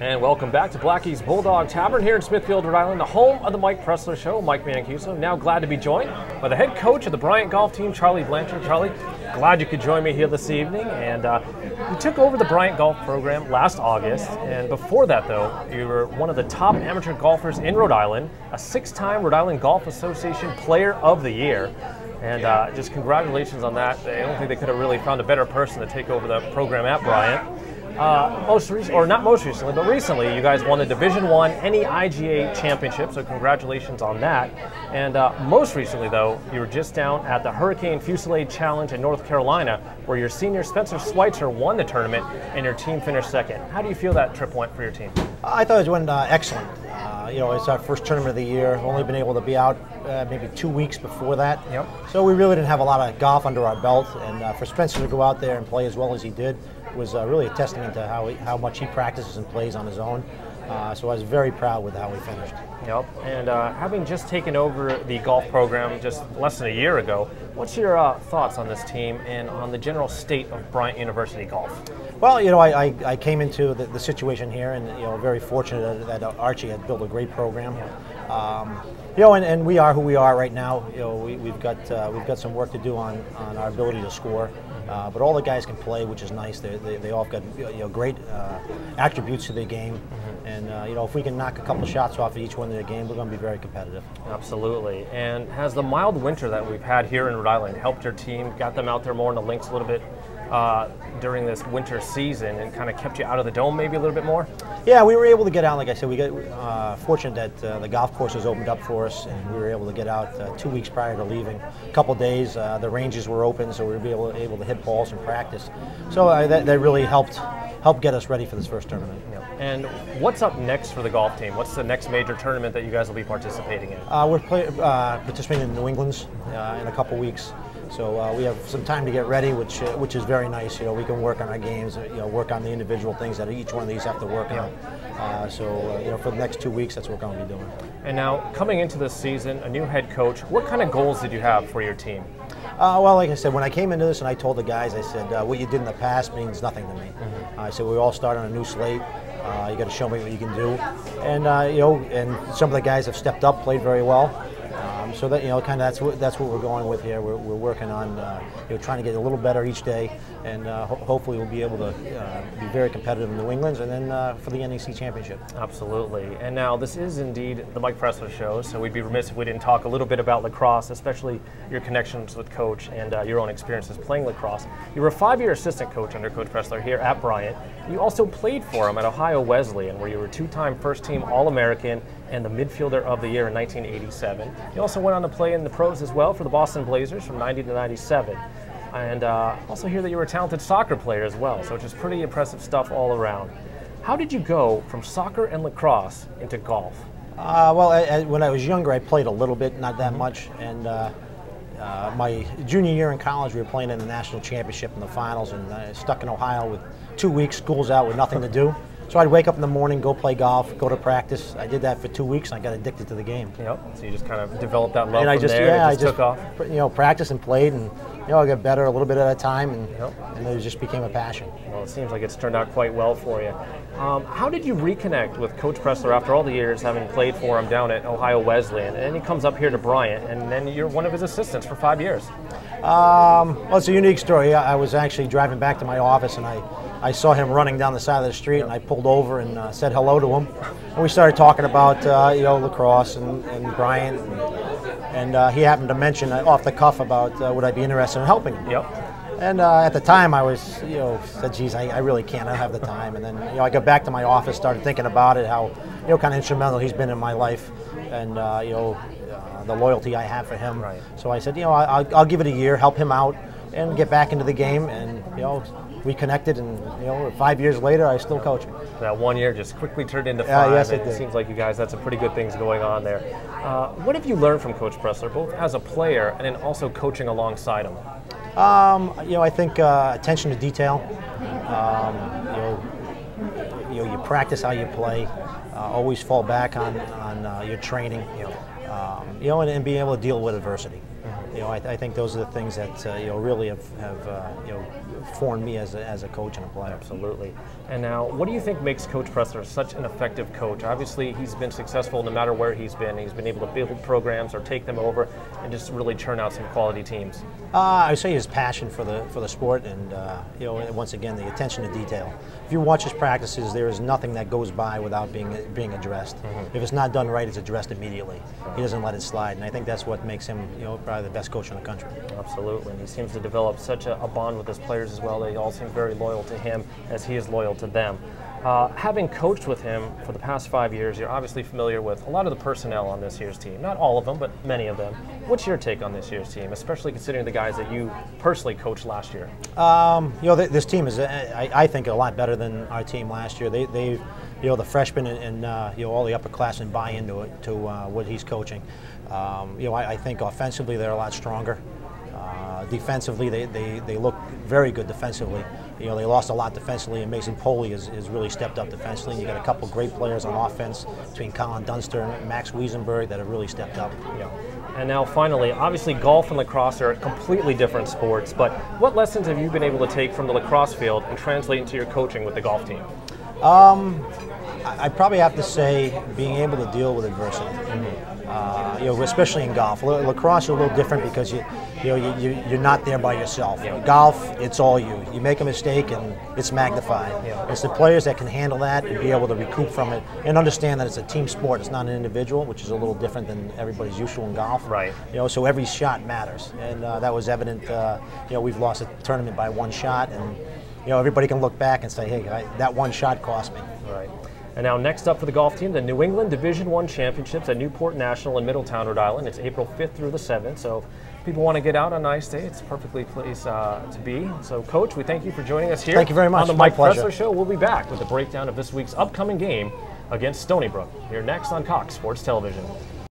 And welcome back to Blackie's Bulldog Tavern here in Smithfield, Rhode Island, the home of the Mike Pressler Show. Mike Mancuso, now glad to be joined by the head coach of the Bryant golf team, Charlie Blanchard. Charlie, glad you could join me here this evening. And you took over the Bryant golf program last August. And before that, though, you were one of the top amateur golfers in Rhode Island, a 6-time Rhode Island Golf Association Player of the Year. And just congratulations on that. I don't think they could have really found a better person to take over the program at Bryant. Not most recently, but recently, you guys won the Division I NEIGA Championship, so congratulations on that. And most recently, though, you were just down at the Hurricane Fusillade Challenge in North Carolina, where your senior Spencer Schweitzer won the tournament and your team finished second. How do you feel that trip went for your team? I thought it went excellent. It's our first tournament of the year. Only been able to be out maybe 2 weeks before that. Yep. So we really didn't have a lot of golf under our belt. And for Spencer to go out there and play as well as he did was really a testament to how much he practices and plays on his own. So I was very proud with how we finished. Yep. And having just taken over the golf program just less than a year ago, what's your thoughts on this team and on the general state of Bryant University golf? Well, I came into the situation here, and very fortunate that Archie had built a great program. And we are who we are right now. We've got some work to do on our ability to score, but all the guys can play, which is nice. They all got great attributes to their game, and if we can knock a couple of shots off of each one of their game, we're going to be very competitive. Absolutely. And has the mild winter that we've had here in Rhode Island helped your team, got them out there more in the links a little bit during this winter season, and kind of kept you out of the dome maybe a little bit more? Yeah, we were able to get out. Like I said, we got fortunate that the golf courses opened up for us, and we were able to get out 2 weeks prior to leaving. A couple days, the ranges were open, so we were able to hit balls and practice. So that really helped get us ready for this first tournament. Yeah. And what's up next for the golf team? What's the next major tournament that you guys will be participating in? We're participating in New England's in a couple weeks. So we have some time to get ready, which is very nice. We can work on our games, work on the individual things that each one of these have to work on. For the next 2 weeks, that's what we're going to be doing. And now, coming into this season, a new head coach, what kind of goals did you have for your team? Well, like I said, when I came into this and I told the guys, I said, what you did in the past means nothing to me. I said, we all start on a new slate. You got to show me what you can do. And, and some of the guys have stepped up, played very well. So that that's what we're going with here. We're working on trying to get a little better each day, and hopefully we'll be able to be very competitive in New England and then for the NEC Championship. Absolutely. And now this is indeed the Mike Pressler Show, so we'd be remiss if we didn't talk a little bit about lacrosse, especially your connections with Coach and your own experiences playing lacrosse. You were a 5-year assistant coach under Coach Pressler here at Bryant. You also played for him at Ohio Wesleyan, where you were 2-time first-team All-American and the midfielder of the year in 1987. You also went on to play in the pros as well for the Boston Blazers from 90 to 97. And also hear that you were a talented soccer player as well, so just pretty impressive stuff all around. How did you go from soccer and lacrosse into golf? When I was younger, I played a little bit, not that much. And my junior year in college, we were playing in the national championship in the finals, and stuck in Ohio with 2 weeks, school's out with nothing to do. So I'd wake up in the morning, go play golf, go to practice. I did that for 2 weeks, and I got addicted to the game. Yep. So you just kind of developed that love and from there. Yeah, it just took off. Practiced and played, and I got better a little bit at a time, and it just became a passion. Well, it seems like it's turned out quite well for you. How did you reconnect with Coach Pressler after all the years having played for him down at Ohio Wesleyan, and then he comes up here to Bryant, and then you're one of his assistants for 5 years? Well, it's a unique story. I was actually driving back to my office, and I saw him running down the side of the street, and I pulled over and said hello to him. And we started talking about lacrosse and Bryant, and he happened to mention off the cuff about would I be interested in helping him. Yep. And at the time, I was said, geez, I really can't. I don't have the time. And then I got back to my office, started thinking about it, how kind of instrumental he's been in my life, and the loyalty I have for him. Right. So I said, I'll give it a year, help him out, and get back into the game. And we connected, and 5 years later, I still coach him. That 1 year just quickly turned into 5. Yes, it did. It seems like you guys had some pretty good things going on there. What have you learned from Coach Pressler, both as a player and then also coaching alongside him? I think attention to detail. You practice how you play. Always fall back on your training. And being able to deal with adversity. I think those are the things that really have formed me as a coach and a player. Absolutely. And now, what do you think makes Coach Pressler such an effective coach? Obviously, he's been successful no matter where he's been. He's been able to build programs or take them over and just really churn out some quality teams. I would say his passion for the sport, and once again, the attention to detail. If you watch his practices, there is nothing that goes by without being addressed. If it's not done right, it's addressed immediately. He doesn't let it slide, and I think that's what makes him, probably the best coach in the country. Absolutely. And he seems to develop such a bond with his players as well. They all seem very loyal to him as he is loyal to them. Having coached with him for the past 5 years, you're obviously familiar with a lot of the personnel on this year's team. Not all of them, but many of them. What's your take on this year's team, especially considering the guys that you personally coached last year? This team is, I think, a lot better than our team last year. They've the freshmen and all the upperclassmen buy into it, to what he's coaching. I think offensively they're a lot stronger. Defensively, they look very good defensively. They lost a lot defensively, and Mason Poley has really stepped up defensively. And you got a couple great players on offense between Colin Dunster and Max Wiesenberg that have really stepped up. Yeah. And now finally, obviously golf and lacrosse are completely different sports, but what lessons have you been able to take from the lacrosse field and translate into your coaching with the golf team? I probably have to say being able to deal with adversity. Especially in golf. Lacrosse is a little different because you're not there by yourself. Yeah. Golf, it's all you. You make a mistake and it's magnified. Yeah. It's the players that can handle that and be able to recoup from it and understand that it's a team sport. It's not an individual, which is a little different than everybody's usual in golf. Right. So every shot matters, and that was evident. We've lost a tournament by one shot, and everybody can look back and say, hey, that one shot cost me. Right. And now next up for the golf team, the New England Division I Championships at Newport National in Middletown, Rhode Island. It's April 5th through the 7th, so if people want to get out on a nice day, it's a perfectly place to be. So, Coach, we thank you for joining us here. Thank you very much. On the Mike Pressler Show. We'll be back with a breakdown of this week's upcoming game against Stony Brook. Here next on Cox Sports Television.